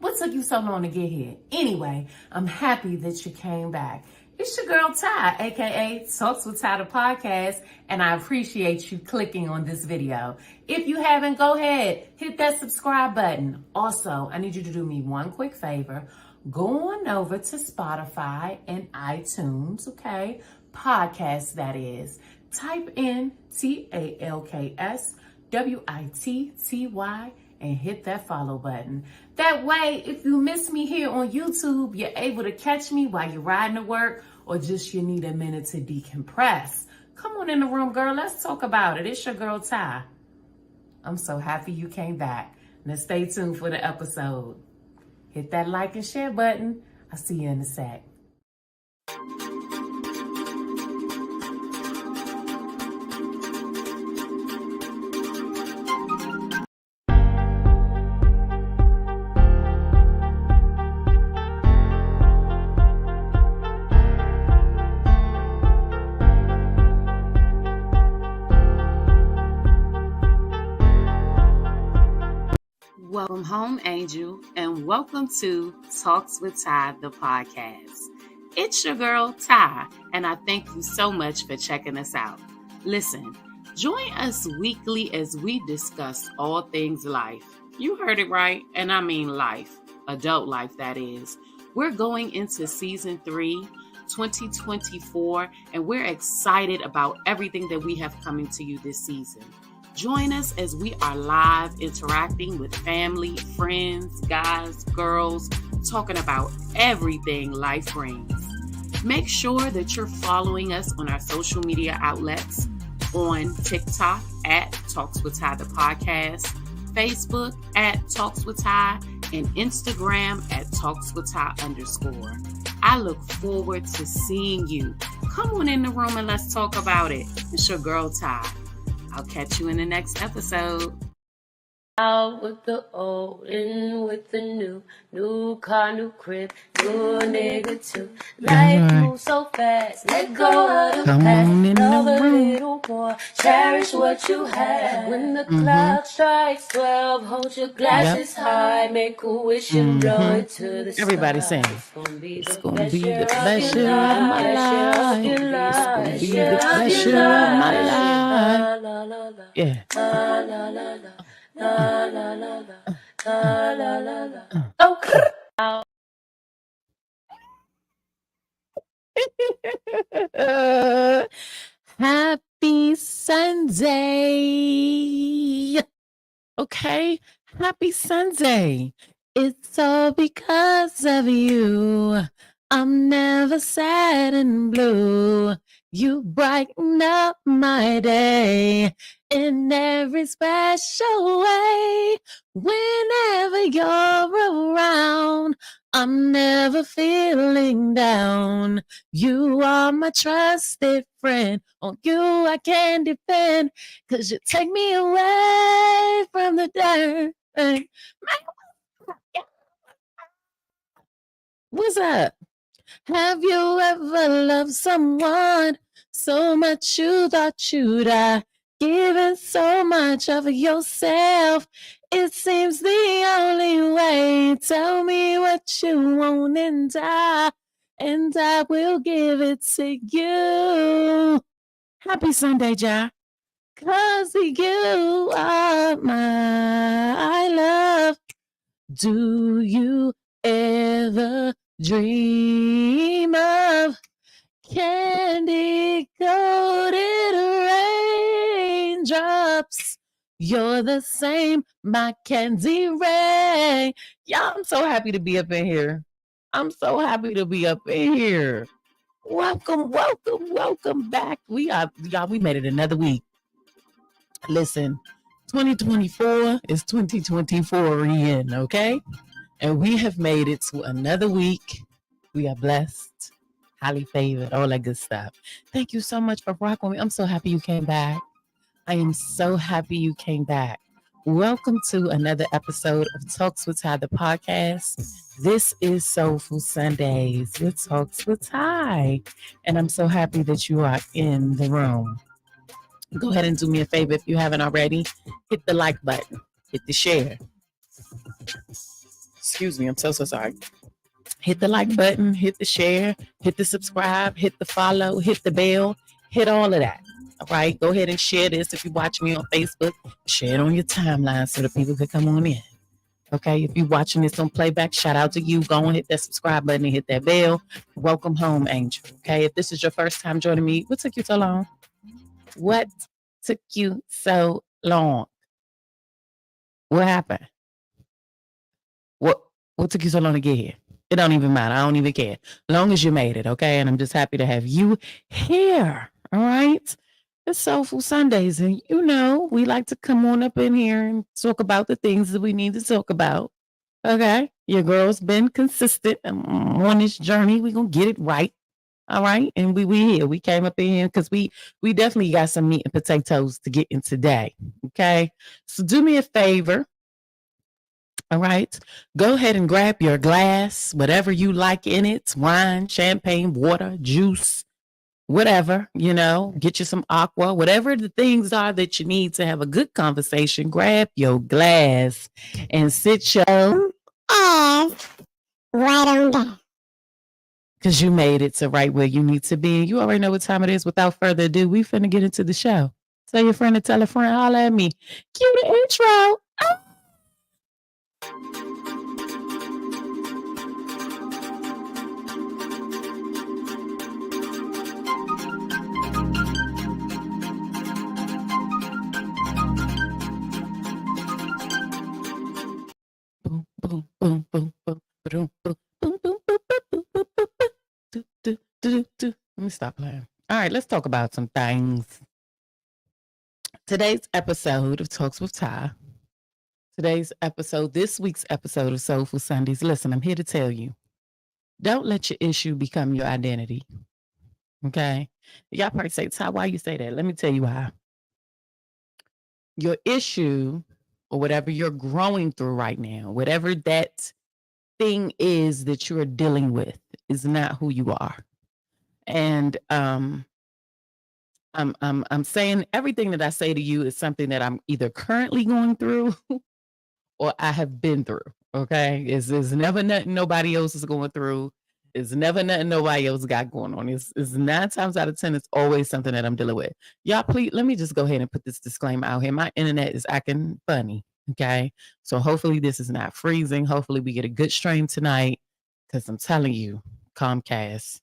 What took you so long to get here? Anyway, I'm happy that you came back. It's your girl Ty, aka Talks with Ty the podcast, and I appreciate you clicking on this video. If you haven't, go ahead, hit that subscribe button. Also, I need you to do me one quick favor. Go on over to Spotify and iTunes, okay? Podcast, that is. Type in TalksWitTy and hit that follow button. That way, if you miss me here on YouTube, you're able to catch me while you're riding to work or just you need a minute to decompress. Come on in the room, girl. Let's talk about it. It's your girl, Ty. I'm so happy you came back. Now stay tuned for the episode. Hit that like and share button. I'll see you in a sec. Welcome home, Angel, and welcome to Talks with Ty, the podcast. It's your girl, Ty, and I thank you so much for checking us out. Listen, join us weekly as we discuss all things life. You heard it right, and I mean life, adult life, that is. We're going into season 3, 2024, and we're excited about everything that we have coming to you this season. Join us as we are live interacting with family, friends, guys, girls, talking about everything life brings. Make sure that you're following us on our social media outlets on TikTok at TalksWitTy the podcast, Facebook at TalksWitTy, and Instagram at TalksWitTy_. I look forward to seeing you. Come on in the room and let's talk about it. It's your girl, Ty. I'll catch you in the next episode. Out with the old, in with the new car, new crib, new nigga too. Life moves so fast, let go of the past, love a little more, cherish what you have. When the clock strikes 12, hold your glasses high, make a wish and blow it to the sky. Everybody sing. It's gonna be the best year of my life. It's gonna be the best year of my life. Yeah. La la la la. La la la la, la la la la. Oh. Happy Sunday. Okay, happy Sunday. It's all because of you. I'm never sad and blue. You brighten up my day in every special way. Whenever you're around, I'm never feeling down. You are my trusted friend. On you I can depend, 'cause you take me away from the dirt. What's up? Have you ever loved someone so much you thought you'd die? Giving so much of yourself, it seems the only way. Tell me what you want and I will give it to you. Happy Sunday, Ja. 'Cause you are my love. Do you ever dream of candy coated raindrops? You're the same, my candy rain. Y'all, I'm so happy to be up in here. I'm so happy to be up in here. Welcome back. We made it another week. Listen, 2024 is 2024 in, okay? And we have made it to another week. We are blessed, highly favored, all that good stuff. Thank you so much for rocking with me. I'm so happy you came back. I am so happy you came back. Welcome to another episode of Talks with Ty, the podcast. This is Soulful Sundays with Talks with Ty. And I'm so happy that you are in the room. Go ahead and do me a favor if you haven't already. Hit the like button, hit the share. Excuse me, I'm so sorry. Hit the like button, hit the share, hit the subscribe, hit the follow, hit the bell, hit all of that. All right, go ahead and share this. If you watch me on Facebook, share it on your timeline so that people can come on in. Okay, if you're watching this on playback, shout out to you. Go and hit that subscribe button and hit that bell. Welcome home, Angel. Okay, if this is your first time joining me, what took you so long? What took you so long? What happened? What took you so long to get here? It don't even matter. I don't even care. Long as you made it, okay? And I'm just happy to have you here. All right. It's Soulful Sundays. And you know, we like to come on up in here and talk about the things that we need to talk about. Okay. Your girl's been consistent on this journey. We're gonna get it right. All right. And we here. We came up in here because we definitely got some meat and potatoes to get in today. Okay. So do me a favor. All right. Go ahead and grab your glass, whatever you like in it, wine, champagne, water, juice, whatever, get you some aqua, whatever the things are that you need to have a good conversation. Grab your glass and sit your ass right on down. Because you made it to right where you need to be. You already know what time it is. Without further ado, we finna get into the show. Tell your friend to tell a friend, holla at me. Cue the intro. Oh. Boom, boom, boom, boom, boom, boom, boom, boom, boom, boom, boom. Let me stop playing. All right, let's talk about some things. Today's episode of Talks with Ty. This week's episode of Soulful Sundays. Listen, I'm here to tell you, don't let your issue become your identity. Okay? Y'all probably say, Ty, why you say that? Let me tell you why. Your issue, or whatever you're growing through right now, whatever that thing is that you're dealing with, is not who you are. And I'm saying everything that I say to you is something that I'm either currently going through or I have been through. Okay, it's never nothing nobody else is going through. It's never nothing nobody else got going on. It's 9 times out of 10, it's always something that I'm dealing with. Y'all, please, let me just go ahead and put this disclaimer out here. My internet is acting funny. Okay, so hopefully this is not freezing. Hopefully we get a good stream tonight, because I'm telling you, Comcast,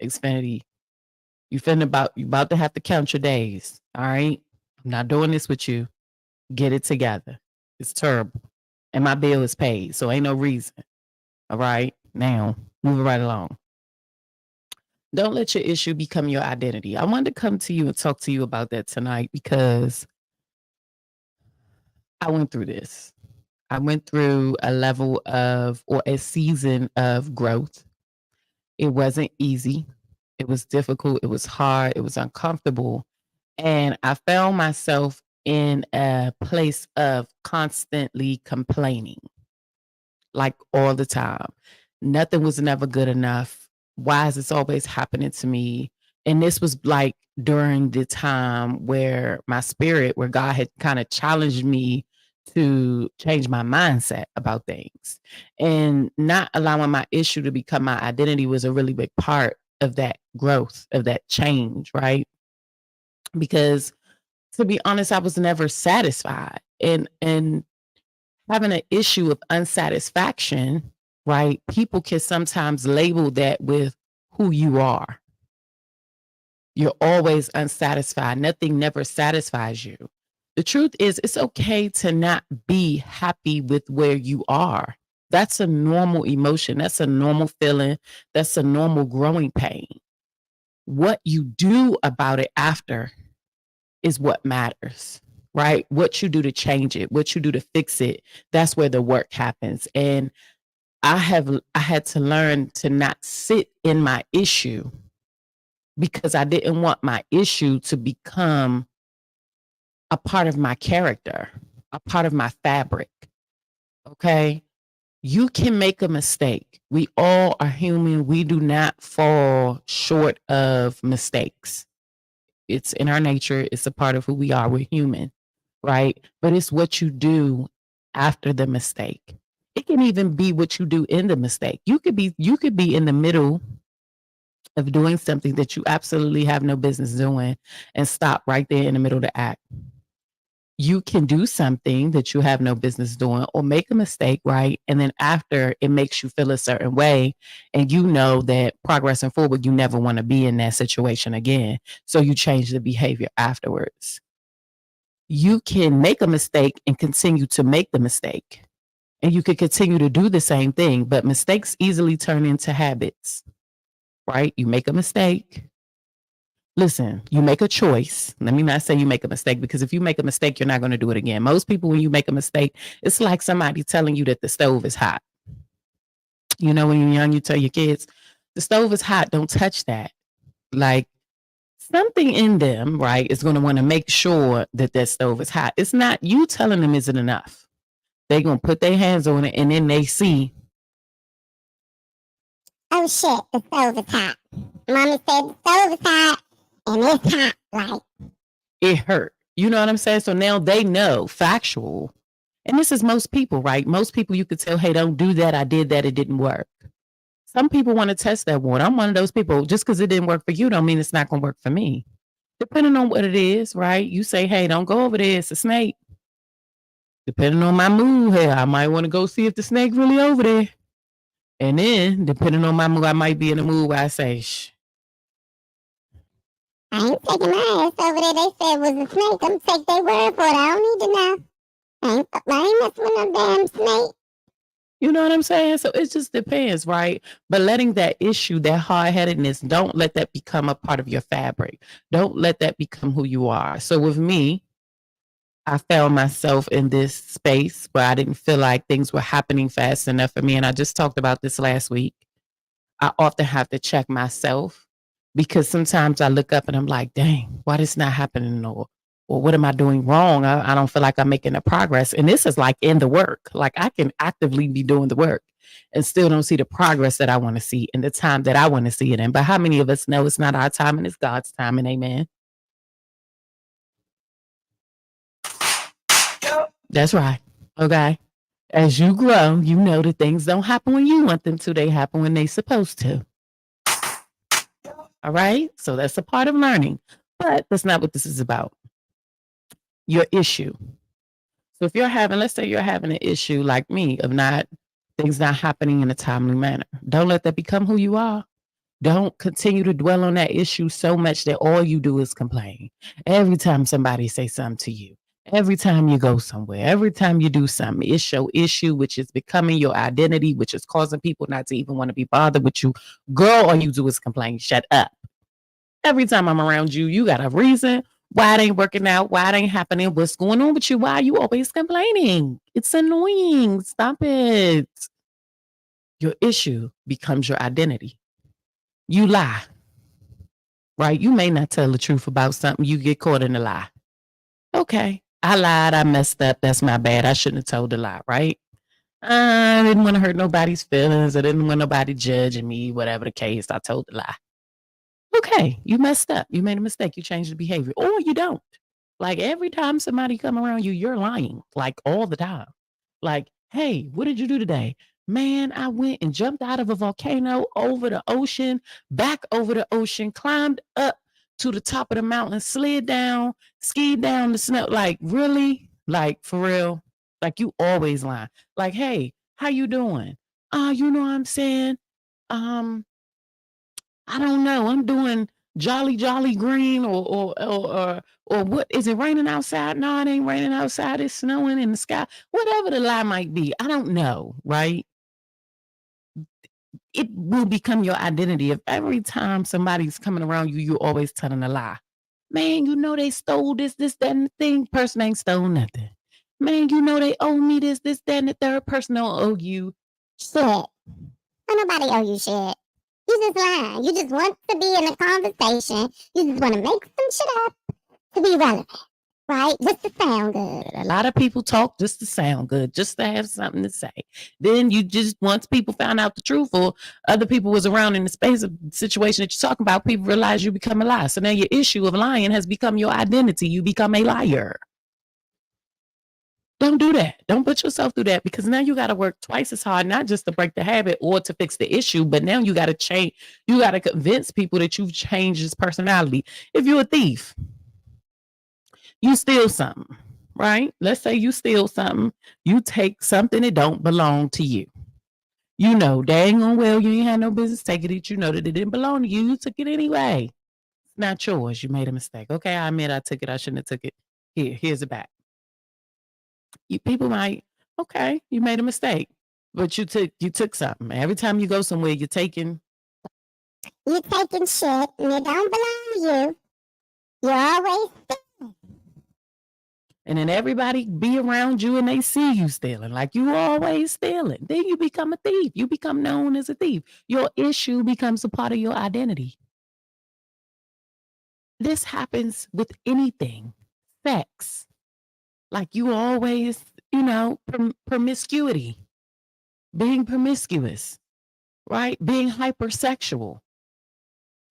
Xfinity, you about to have to count your days. All right, I'm not doing this with you. Get it together. It's terrible, and my bill is paid, so ain't no reason. All right, now moving right along. Don't let your issue become your identity. I wanted to come to you and talk to you about that tonight because I went through this. I went through a level of, or a season of growth. It wasn't easy. It was difficult. It was hard. It was uncomfortable. And I found myself in a place of constantly complaining, like all the time. Nothing was never good enough. Why is this always happening to me? And this was like during the time where where God had kind of challenged me to change my mindset about things. And not allowing my issue to become my identity was a really big part of that growth, of that change, right? Because to be honest, I was never satisfied. And having an issue of unsatisfaction, right? People can sometimes label that with who you are. You're always unsatisfied. Nothing never satisfies you. The truth is, it's okay to not be happy with where you are. That's a normal emotion. That's a normal feeling. That's a normal growing pain. What you do about it after is what matters, right? What you do to change it, what you do to fix it, that's where the work happens. And I had to learn to not sit in my issue because I didn't want my issue to become a part of my character, a part of my fabric. Okay. You can make a mistake. We all are human. We do not fall short of mistakes. It's in our nature. It's a part of who we are. We're human, right? But it's what you do after the mistake. It can even be what you do in the mistake. You could be in the middle of doing something that you absolutely have no business doing and stop right there in the middle of the act. You can do something that you have no business doing or make a mistake, right? And then after it makes you feel a certain way, and you know that progressing forward, you never want to be in that situation again. So you change the behavior afterwards. You can make a mistake and continue to make the mistake. And you can continue to do the same thing, but mistakes easily turn into habits, right? You make a mistake. Listen, you make a choice. Let me not say you make a mistake, because if you make a mistake, you're not going to do it again. Most people, when you make a mistake, it's like somebody telling you that the stove is hot. You know, when you're young, you tell your kids, the stove is hot, don't touch that. Like, something in them, right, is going to want to make sure that that stove is hot. It's not you telling them isn't enough. They're going to put their hands on it, and then they see, oh shit, the stove is hot. Mommy said the stove is hot, and it's hot, like. it hurt. You know what I'm saying? So now they know, factual. And this is most people, right? Most people you could tell, hey, don't do that. I did that. It didn't work. Some people want to test that water. I'm one of those people. Just because it didn't work for you don't mean it's not going to work for me. Depending on what it is, right? You say, hey, don't go over there. It's a snake. Depending on my mood here, I might want to go see if the snake really over there. And then, depending on my mood, I might be in a mood where I say, shh. I ain't taking my ass over there. They said it was a snake. I'm take their word for it. I don't need to know. I ain't messing with no damn snake. You know what I'm saying? So it just depends, right? But letting that issue, that hard-headedness, don't let that become a part of your fabric. Don't let that become who you are. So with me, I found myself in this space where I didn't feel like things were happening fast enough for me. And I just talked about this last week. I often have to check myself, because sometimes I look up and I'm like, dang, why this not happening? Or what am I doing wrong? I don't feel like I'm making the progress. And this is like in the work. Like, I can actively be doing the work and still don't see the progress that I want to see in the time that I want to see it in. But how many of us know it's not our time and it's God's time, and amen? That's right. Okay. As you grow, you know that things don't happen when you want them to. They happen when they're supposed to. All right. So that's a part of learning. But that's not what this is about. Your issue. So if let's say you're having an issue like me of things not happening in a timely manner, don't let that become who you are. Don't continue to dwell on that issue so much that all you do is complain. Every time somebody say something to you, every time you go somewhere, every time you do something, it's your issue, which is becoming your identity, which is causing people not to even want to be bothered with you. Girl, all you do is complain. Shut up. Every time I'm around you, you got a reason why it ain't working out, why it ain't happening, what's going on with you, why are you always complaining? It's annoying. Stop it. Your issue becomes your identity. You lie, right? You may not tell the truth about something. You get caught in a lie. Okay, I lied. I messed up. That's my bad. I shouldn't have told a lie, right? I didn't want to hurt nobody's feelings. I didn't want nobody judging me, whatever the case. I told the lie. Okay, you messed up. You made a mistake. You changed the behavior, or you don't. Like, every time somebody come around you, you're lying, like all the time. Like, hey, what did you do today? Man, I went and jumped out of a volcano over the ocean, back over the ocean, climbed up to the top of the mountain, slid down, skied down the snow. Like, really? Like, for real? Like, you always lie. Like, hey, how you doing? You know what I'm saying? I don't know. I'm doing jolly green, or what is it raining outside? No, it ain't raining outside. It's snowing in the sky. Whatever the lie might be, I don't know, right? It will become your identity if every time somebody's coming around you, you're always telling a lie. Man, you know they stole this, that, and the thing. Person ain't stole nothing. Man, you know they owe me this, that, and the third. Person don't owe you Shit. Don't nobody owe you shit. You just lying. You just want to be in a conversation. You just want to make some shit up to be relevant, right? Just to sound good. A lot of people talk just to sound good, just to have something to say. Then you just, once people found out the truth or other people was around in the space of the situation that you're talking about, people realize you become a liar. So now your issue of lying has become your identity. You become a liar. Don't do that. Don't put yourself through that, because now you got to work twice as hard, not just to break the habit or to fix the issue, but now you got to change. You got to convince people that you've changed his personality. If you're a thief, you steal something, right? Let's say you steal something. You take something that don't belong to you. You know dang on well you ain't had no business taking it. You know that it didn't belong to you. You took it anyway. It's not yours. You made a mistake. Okay, I admit I took it. I shouldn't have took it. Here's it back. People might, okay, you made a mistake, but you took something. Every time you go somewhere, you're taking shit and it don't belong to you. You're always stealing. And then everybody be around you and they see you stealing, like you always stealing. Then you become a thief. You become known as a thief. Your issue becomes a part of your identity. This happens with anything. Sex. Like you always, promiscuity, being promiscuous, right? Being hypersexual.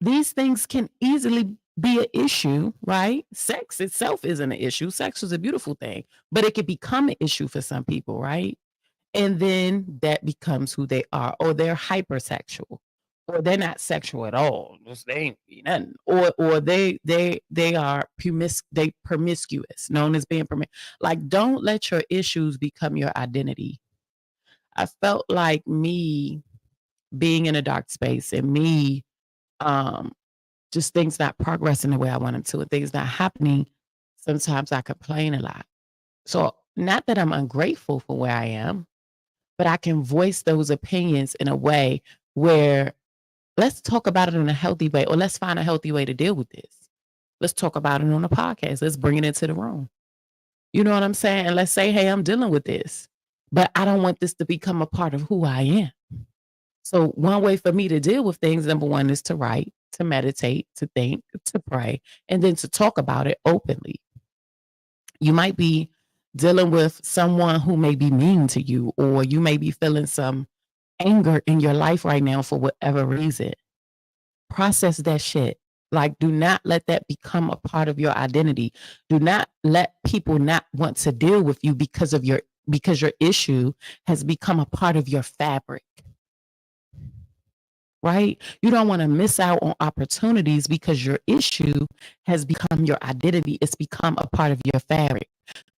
These things can easily be an issue, right? Sex itself isn't an issue. Sex is a beautiful thing, but it can become an issue for some people, right? And then that becomes who they are, or they're hypersexual, or they're not sexual at all. They ain't nothing. Or they are promiscuous, known as being like, don't let your issues become your identity. I felt like me being in a dark space and me just things not progressing the way I wanted to and things not happening. Sometimes I complain a lot. So not that I'm ungrateful for where I am, but I can voice those opinions in a way where let's talk about it in a healthy way, or let's find a healthy way to deal with this. Let's talk about it on a podcast. Let's bring it into the room. You know what I'm saying? And let's say, hey, I'm dealing with this, but I don't want this to become a part of who I am. So one way for me to deal with things, number one, is to write, to meditate, to think, to pray, and then to talk about it openly. You might be dealing with someone who may be mean to you, or you may be feeling some anger in your life right now for whatever reason. Process that shit. Like, do not let that become a part of your identity. Do not let people not want to deal with you because your issue has become a part of your fabric. Right? You don't want to miss out on opportunities because your issue has become your identity. It's become a part of your fabric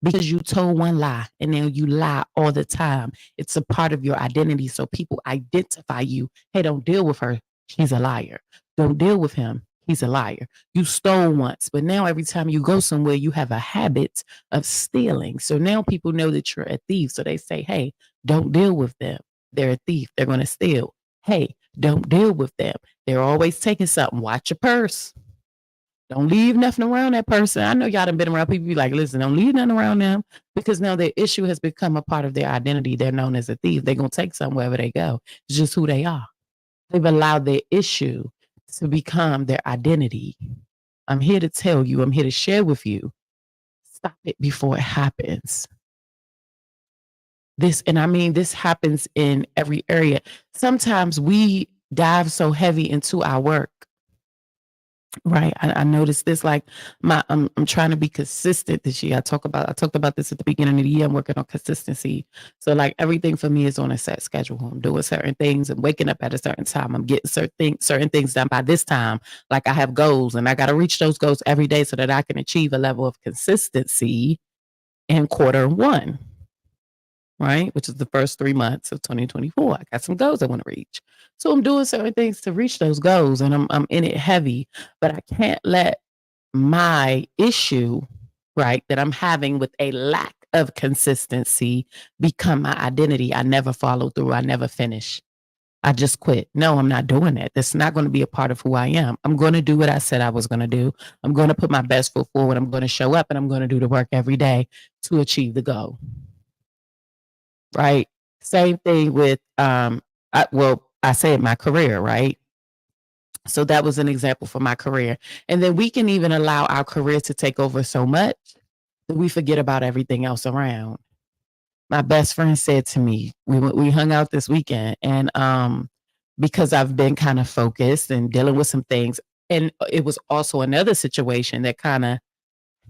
because you told one lie and then you lie all the time. It's a part of your identity. So people identify you. Hey, don't deal with her. She's a liar. Don't deal with him. He's a liar. You stole once, but now every time you go somewhere, you have a habit of stealing. So now people know that you're a thief. So they say, hey, don't deal with them. They're a thief. They're going to steal. Hey, don't deal with them. They're always taking something. Watch your purse. Don't leave nothing around that person. I know y'all done been around people be like, listen, don't leave nothing around them, because now their issue has become a part of their identity. They're known as a thief. They're going to take something wherever they go. It's just who they are. They've allowed their issue to become their identity. I'm here to tell you, I'm here to share with you, stop it before it happens. This happens in every area. Sometimes we dive so heavy into our work, right? I noticed this, like I'm trying to be consistent this year. I talked about this at the beginning of the year. I'm working on consistency. So like everything for me is on a set schedule. I'm doing certain things and waking up at a certain time. I'm getting certain things done by this time. Like I have goals and I got to reach those goals every day so that I can achieve a level of consistency in quarter one. Right? Which is the first 3 months of 2024. I got some goals I want to reach. So I'm doing certain things to reach those goals, and I'm in it heavy, but I can't let my issue, right, that I'm having with a lack of consistency become my identity. I never follow through. I never finish. I just quit. No, I'm not doing that. That's not going to be a part of who I am. I'm going to do what I said I was going to do. I'm going to put my best foot forward. I'm going to show up and I'm going to do the work every day to achieve the goal. Right? Same thing with I said my career, right? So that was an example for my career. And then we can even allow our career to take over so much that we forget about everything else around. My best friend said to me, we hung out this weekend, and because I've been kind of focused and dealing with some things, and it was also another situation that kind of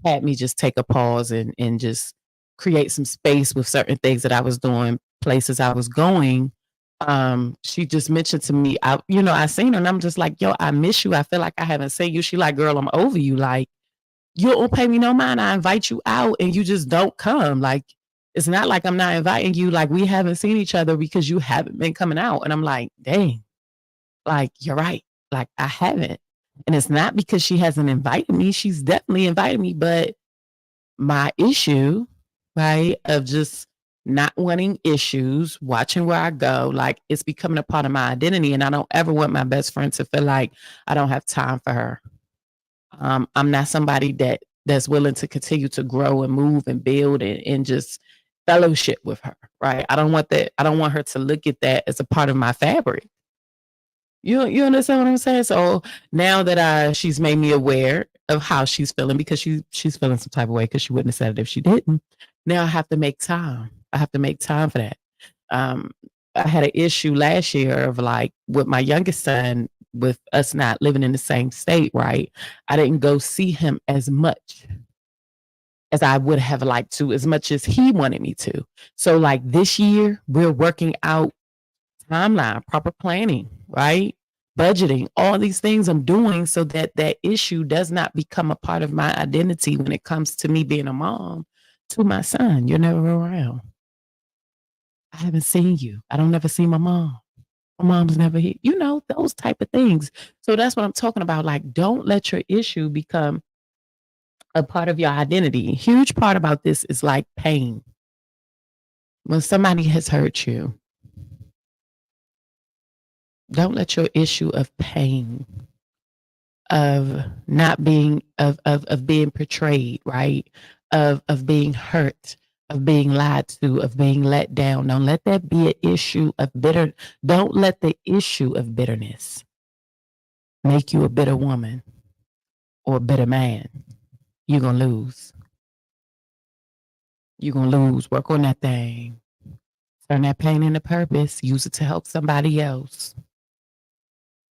had me just take a pause and just create some space with certain things that I was doing, places I was going. She just mentioned to me, I seen her and I'm just like, yo, I miss you. I feel like I haven't seen you. She like, girl, I'm over you. Like, you don't pay me no mind. I invite you out and you just don't come. Like, it's not like I'm not inviting you. Like, we haven't seen each other because you haven't been coming out. And I'm like, dang, like, you're right. Like, I haven't. And it's not because she hasn't invited me. She's definitely invited me. But my issue, right, of just not wanting issues, watching where I go, like, it's becoming a part of my identity. And I don't ever want my best friend to feel like I don't have time for her. I'm not somebody that's willing to continue to grow and move and build and just fellowship with her, right? I don't want that. I don't want her to look at that as a part of my fabric. You understand what I'm saying? So now that she's made me aware of how she's feeling, because she's feeling some type of way because she wouldn't have said it if she didn't. Now I have to make time. I have to make time for that. Um, I had an issue last year of like with my youngest son, with us not living in the same state, right? I didn't go see him as much as I would have liked to, as much as he wanted me to. So like this year, we're working out timeline, proper planning, right? Budgeting, all these things I'm doing so that that issue does not become a part of my identity when it comes to me being a mom to my son. You're never around. I haven't seen you. I don't ever see my mom. My mom's never here. Those type of things. So that's what I'm talking about. Like, don't let your issue become a part of your identity. A huge part about this is like pain. When somebody has hurt you, don't let your issue of pain, of not being, of being portrayed, right? Of being hurt, of being lied to, of being let down. Don't let that be an issue of don't let the issue of bitterness make you a bitter woman or a bitter man. You're gonna lose. You're gonna lose. Work on that thing. Turn that pain into purpose. Use it to help somebody else.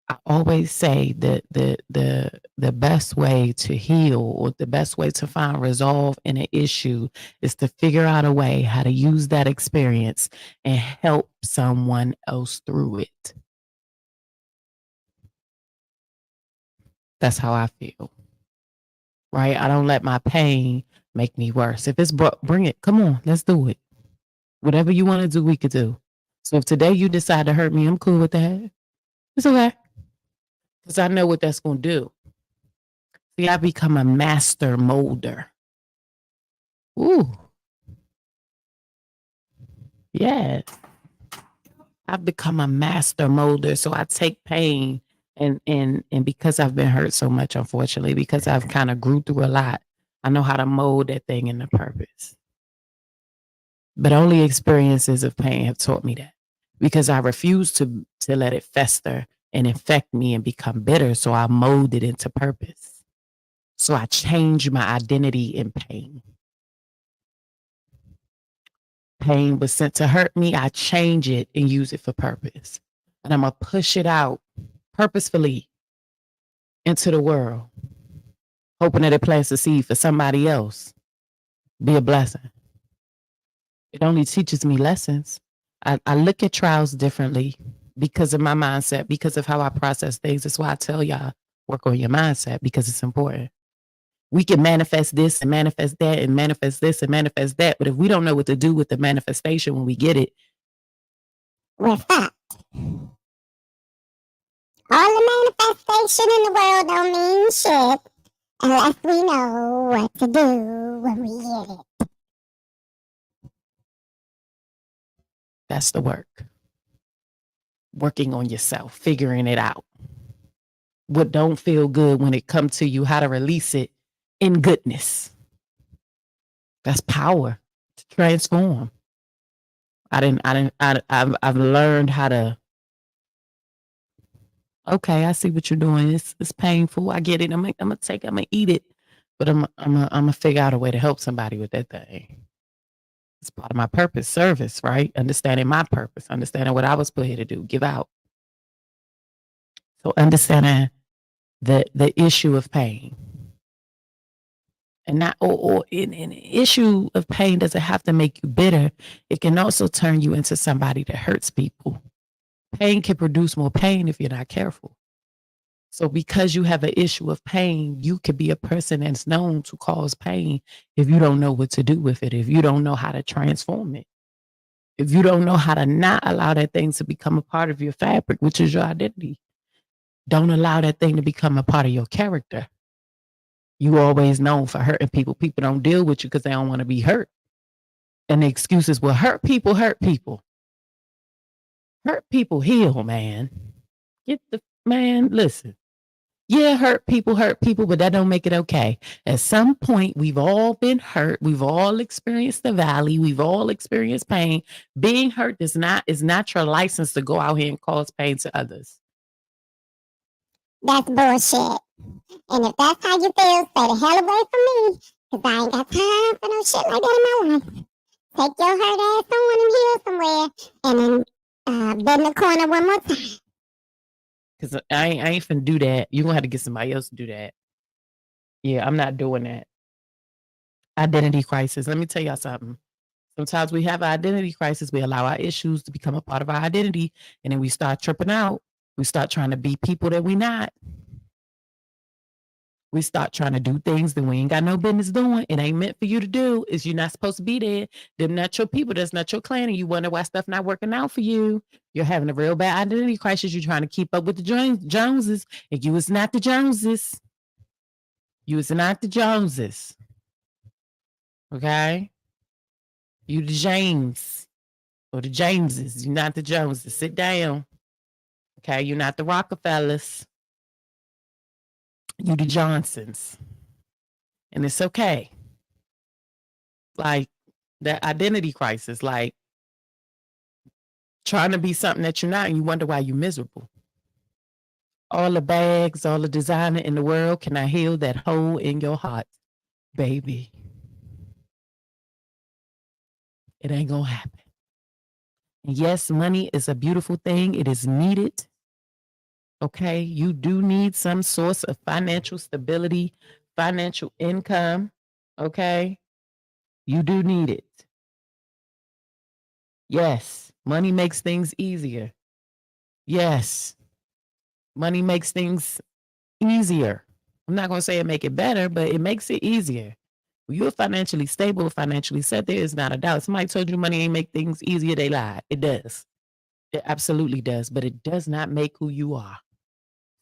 I always say that the best way to heal, or the best way to find resolve in an issue, is to figure out a way how to use that experience and help someone else through it. That's how I feel. Right? I don't let my pain make me worse. If it's bring it. Come on, let's do it. Whatever you want to do, we could do. So if today you decide to hurt me, I'm cool with that. It's okay. Because I know what that's going to do. See, I become a master molder. Ooh. Yes. I've become a master molder. So I take pain and because I've been hurt so much, unfortunately, because I've kind of grew through a lot, I know how to mold that thing into purpose. But only experiences of pain have taught me that, because I refuse to let it fester and infect me and become bitter. So I mold it into purpose. So I change my identity in pain. Pain was sent to hurt me. I change it and use it for purpose. And I'm going to push it out purposefully into the world, hoping that it plants a seed for somebody else. Be a blessing. It only teaches me lessons. I look at trials differently because of my mindset, because of how I process things. That's why I tell y'all, work on your mindset, because it's important. We can manifest this and manifest that and manifest this and manifest that. But if we don't know what to do with the manifestation when we get it, we're fucked. All the manifestation in the world don't mean shit unless we know what to do when we get it. that's the work. Working on yourself, figuring it out. What don't feel good when it comes to you, how to release it in goodness. That's power to transform. I've learned how to, okay, I see what you're doing. It's painful. I get it. I'm gonna eat it, but I'm gonna figure out a way to help somebody with that thing. It's part of my purpose, service, right? Understanding my purpose, understanding what I was put here to do, give out. So understanding the issue of pain. And not or an issue of pain doesn't have to make you bitter. It can also turn you into somebody that hurts people. Pain can produce more pain if you're not careful. So because you have an issue of pain, you could be a person that's known to cause pain if you don't know what to do with it, if you don't know how to transform it, if you don't know how to not allow that thing to become a part of your fabric, which is your identity. Don't allow that thing to become a part of your character. You always known for hurting people. People don't deal with you because they don't want to be hurt. And the excuses will hurt people, hurt people. Hurt people heal, man. Listen. Yeah, hurt people, but that don't make it okay. At some point, we've all been hurt. We've all experienced the valley. We've all experienced pain. Being hurt is not your license to go out here and cause pain to others. That's bullshit. And if that's how you feel, stay the hell away from me. Because I ain't got time for no shit like that in my life. Take your hurt ass on and heal somewhere. And then bend the corner one more time. Because I ain't finna do that. You're going to have to get somebody else to do that. Yeah, I'm not doing that. Identity crisis. Let me tell y'all something. Sometimes we have an identity crisis. We allow our issues to become a part of our identity. And then we start tripping out. We start trying to be people that we're not. We start trying to do things that we ain't got no business doing. It ain't meant for you to do. Is you're not supposed to be there. Them not your people. That's not your clan. And you wonder why stuff not working out for you. You're having a real bad identity crisis. You're trying to keep up with the Joneses. And you is not the Joneses. You is not the Joneses. Okay? You the James. Or the Jameses. You're not the Joneses. Sit down. Okay? You're not the Rockefellers. You the Johnsons. And it's okay. Like that identity crisis, like trying to be something that you're not and you wonder why you're miserable. All the bags, all the designer in the world cannot heal that hole in your heart, baby. It ain't gonna happen. And yes, money is a beautiful thing. It is needed. Okay, you do need some source of financial stability, financial income. Okay, you do need it. Yes, money makes things easier. Yes, money makes things easier. I'm not going to say it make it better, but it makes it easier. When you're financially stable, financially set, there is not a doubt. Somebody told you money ain't make things easier, they lied. It does. It absolutely does, but it does not make who you are.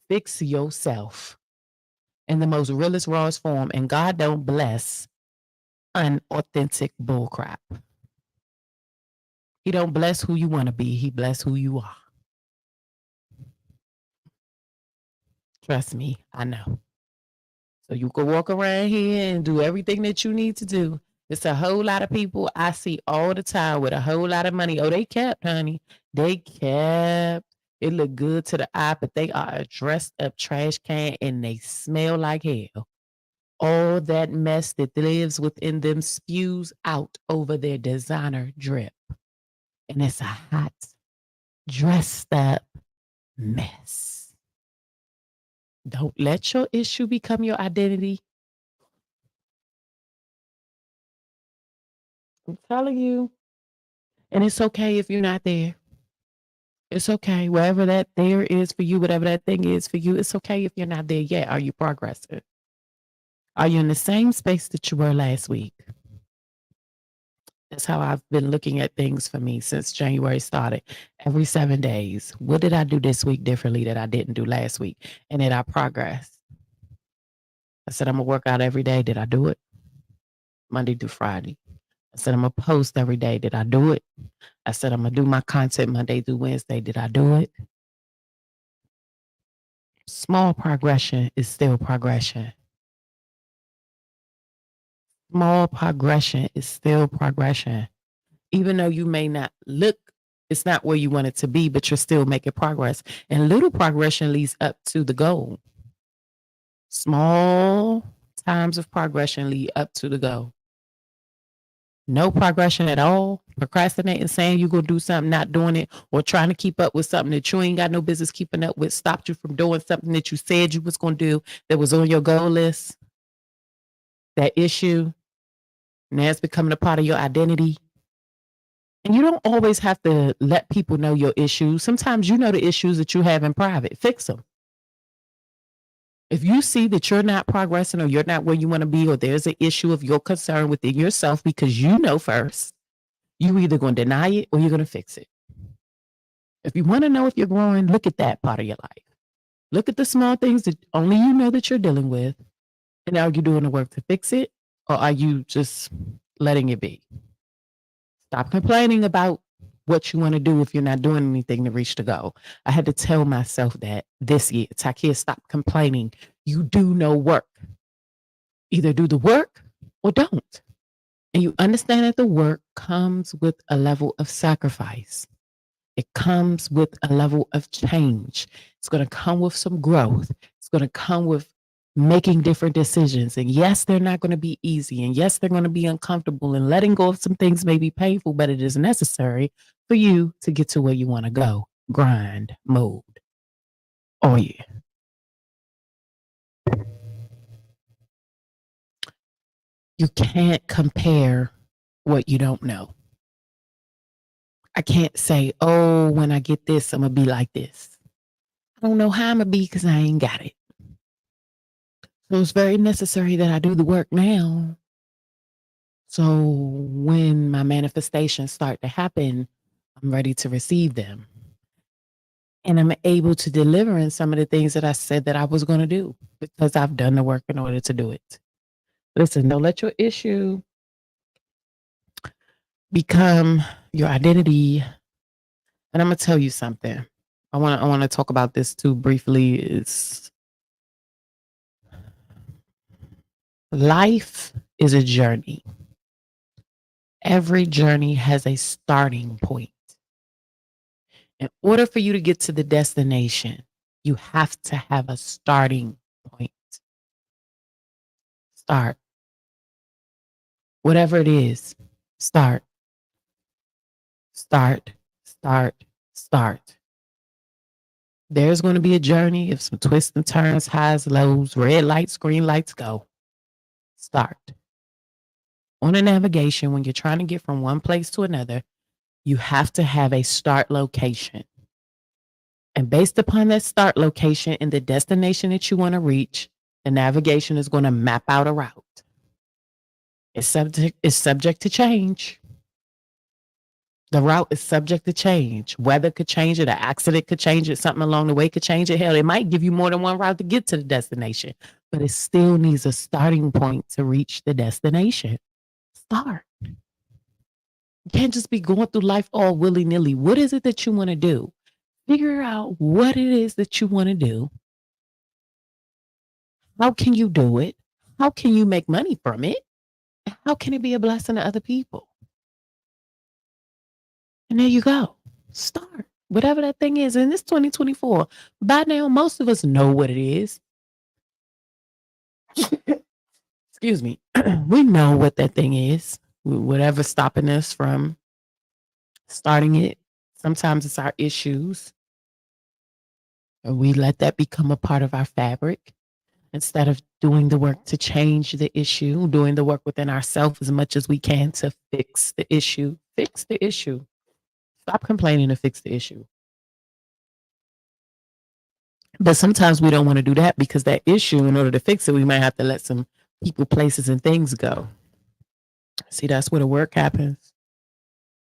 Fix yourself in the most realest, rawest form, and God don't bless unauthentic bullcrap. He don't bless who you want to be. He bless who you are. Trust me, I know. So you can walk around here and do everything that you need to do. It's a whole lot of people I see all the time with a whole lot of money. Oh, they kept, honey. They kept. It look good to the eye, but they are a dressed up trash can and they smell like hell. All that mess that lives within them spews out over their designer drip. And it's a hot, dressed up mess. Don't let your issue become your identity. I'm telling you. And it's okay if you're not there. It's okay. Wherever that there is for you, whatever that thing is for you, it's okay if you're not there yet. Are you progressing? Are you in the same space that you were last week? That's how I've been looking at things for me since January started. Every 7 days. What did I do this week differently that I didn't do last week? And did I progress? I said, I'm going to work out every day. Did I do it? Monday through Friday. I said, I'm going to post every day. Did I do it? I said, I'm going to do my content Monday through Wednesday. Did I do it? Small progression is still progression. Small progression is still progression. Even though you may not look, it's not where you want it to be, but you're still making progress. And little progression leads up to the goal. Small times of progression lead up to the goal. No progression at all, procrastinating, saying you're going to do something, not doing it, or trying to keep up with something that you ain't got no business keeping up with, stopped you from doing something that you said you was going to do that was on your goal list. That issue, now it's becoming a part of your identity. And you don't always have to let people know your issues. Sometimes you know the issues that you have in private. Fix them. If you see that you're not progressing or you're not where you want to be, or there's an issue of your concern within yourself because you know first, you're either going to deny it or you're going to fix it. If you want to know if you're growing, look at that part of your life. Look at the small things that only you know that you're dealing with. And are you doing the work to fix it, or are you just letting it be? Stop complaining about what you want to do if you're not doing anything to reach the goal. I had to tell myself that this year. Takia, stop complaining. You do no work. Either do the work or don't. And you understand that the work comes with a level of sacrifice. It comes with a level of change. It's going to come with some growth. It's going to come with making different decisions. And yes, they're not going to be easy. And yes, they're going to be uncomfortable. And letting go of some things may be painful, but it is necessary for you to get to where you want to go. Grind mode. Oh, yeah. You can't compare what you don't know. I can't say, oh, when I get this, I'm going to be like this. I don't know how I'm going to be because I ain't got it. So it's very necessary that I do the work now. So when my manifestations start to happen, I'm ready to receive them. And I'm able to deliver in some of the things that I said that I was going to do because I've done the work in order to do it. Listen, don't let your issue become your identity. And I'm going to tell you something. I want to talk about this too briefly. Life is a journey. Every journey has a starting point. In order for you to get to the destination, you have to have a starting point. Start. Whatever it is, start. Start, start, start. There's going to be a journey of some twists and turns, highs, lows, red lights, green lights, go. Start. On a navigation, when you're trying to get from one place to another, you have to have a start location. And based upon that start location and the destination that you want to reach, the navigation is going to map out a route. It's subject to change. The route is subject to change. Weather could change it. An accident could change it. Something along the way could change it. Hell, it might give you more than one route to get to the destination, but it still needs a starting point to reach the destination. Start. You can't just be going through life all willy-nilly. What is it that you want to do? Figure out what it is that you want to do. How can you do it? How can you make money from it? How can it be a blessing to other people? And there you go. Start. Whatever that thing is. And it's 2024. By now, most of us know what it is. Excuse me. We know what that thing is. Whatever's stopping us from starting it. Sometimes it's our issues. And we let that become a part of our fabric. Instead of doing the work to change the issue, doing the work within ourselves as much as we can to fix the issue. Fix the issue. Stop complaining and fix the issue. But sometimes we don't want to do that because that issue, in order to fix it, we might have to let some people, places, and things go. See, that's where the work happens.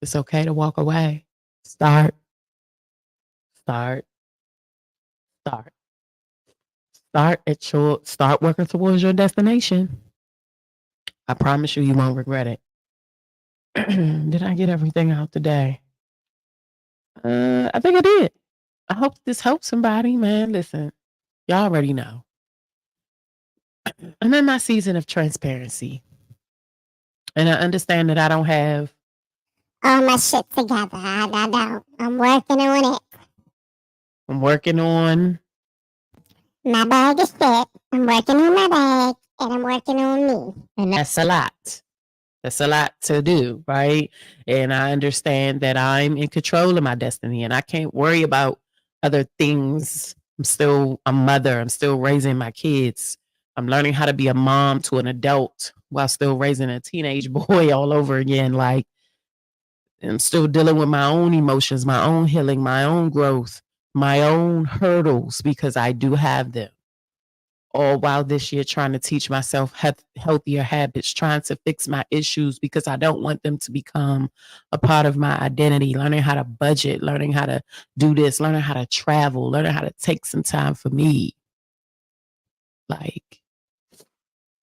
It's okay to walk away. Start. Start. Start. Start working towards your destination. I promise you, you won't regret it. Did I get everything out today? I think I did. I hope this helps somebody, man. Listen, y'all already know. I'm in my season of transparency. And I understand that I don't have all my shit together. I don't. I'm working on it. I'm working on. My bag is set. I'm working on my bag, and I'm working on me. And that's a lot. That's a lot to do, right? And I understand that I'm in control of my destiny and I can't worry about other things. I'm a mother. I'm still raising my kids. I'm learning how to be a mom to an adult while still raising a teenage boy all over again. Like, I'm still dealing with my own emotions, my own healing, my own growth, my own hurdles, because I do have them. All while this year trying to teach myself healthier habits, trying to fix my issues because I don't want them to become a part of my identity, learning how to budget, learning how to do this, learning how to travel, learning how to take some time for me. Like,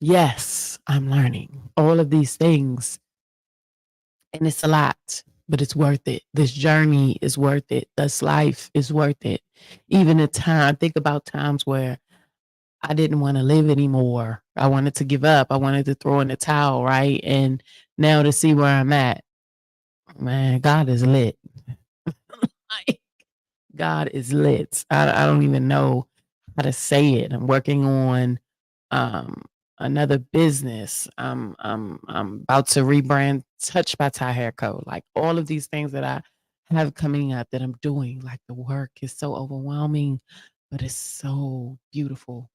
yes, I'm learning all of these things. And it's a lot, but it's worth it. This journey is worth it. This life is worth it. Even think about times where I didn't want to live anymore. I wanted to give up. I wanted to throw in the towel, right? And now to see where I'm at, man, God is lit. God is lit. I don't even know how to say it. I'm working on um another business. I'm about to rebrand Touch by Ty Hair Co. Like all of these things that I have coming up that I'm doing, like the work is so overwhelming, but it's so beautiful.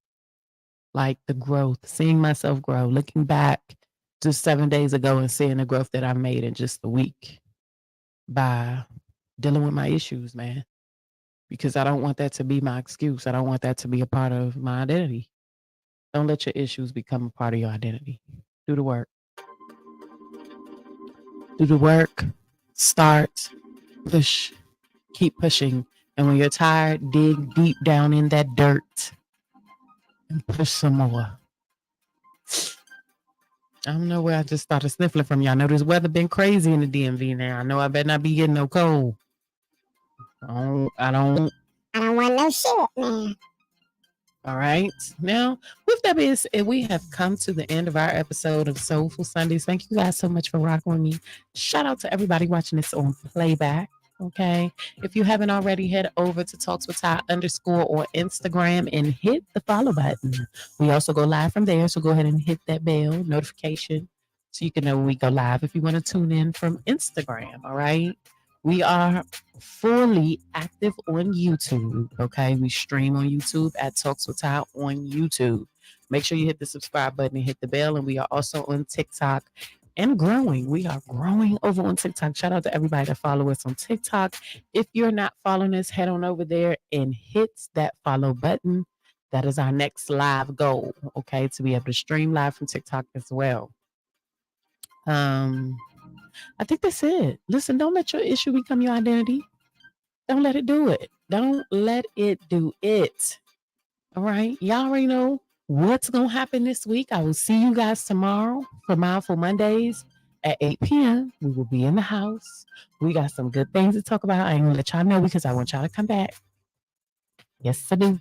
Like the growth, seeing myself grow, looking back just 7 days ago and seeing the growth that I made in just a week by dealing with my issues, man. Because I don't want that to be my excuse. I don't want that to be a part of my identity. Don't let your issues become a part of your identity. Do the work. Do the work. Start. Push. Keep pushing. And when you're tired, dig deep down in that dirt and push some more. I don't know where I just started sniffling from. Y'all know this weather been crazy in the DMV now. I know I better not be getting no cold. I don't. I don't want no shit, man. All right. Now, with that being said, we have come to the end of our episode of Soulful Sundays. Thank you guys so much for rocking with me. Shout out to everybody watching this on playback. Okay. If you haven't already, head over to TalksWitTy _ or Instagram and hit the follow button. We also go live from there. So go ahead and hit that bell notification so you can know when we go live if you want to tune in from Instagram. All right. We are fully active on YouTube. Okay. We stream on YouTube at TalksWitTy on YouTube. Make sure you hit the subscribe button and hit the bell. And we are also on TikTok and growing. We are growing over on TikTok. Shout out to everybody that follow us on TikTok. If you're not following us, head on over there and hit that follow button. That is our next live goal. Okay. To be able to stream live from TikTok as well. I think that's it. Listen, don't let your issue become your identity. Don't let it do it. Don't let it do it. All right. Y'all already know what's going to happen this week. I will see you guys tomorrow for Mindful Mondays at 8 p.m. We will be in the house. We got some good things to talk about. I ain't going to let y'all know because I want y'all to come back. Yes, I do.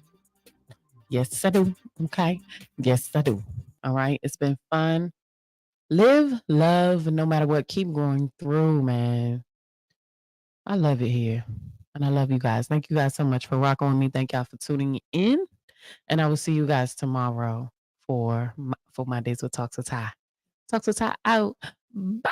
Yes, I do. Okay. Yes, I do. All right. It's been fun. Live, love, no matter what. Keep growing through, man. I love it here. And I love you guys. Thank you guys so much for rocking with me. Thank y'all for tuning in. And I will see you guys tomorrow for my days with Talks with Ty. Talks with Ty out. Bye.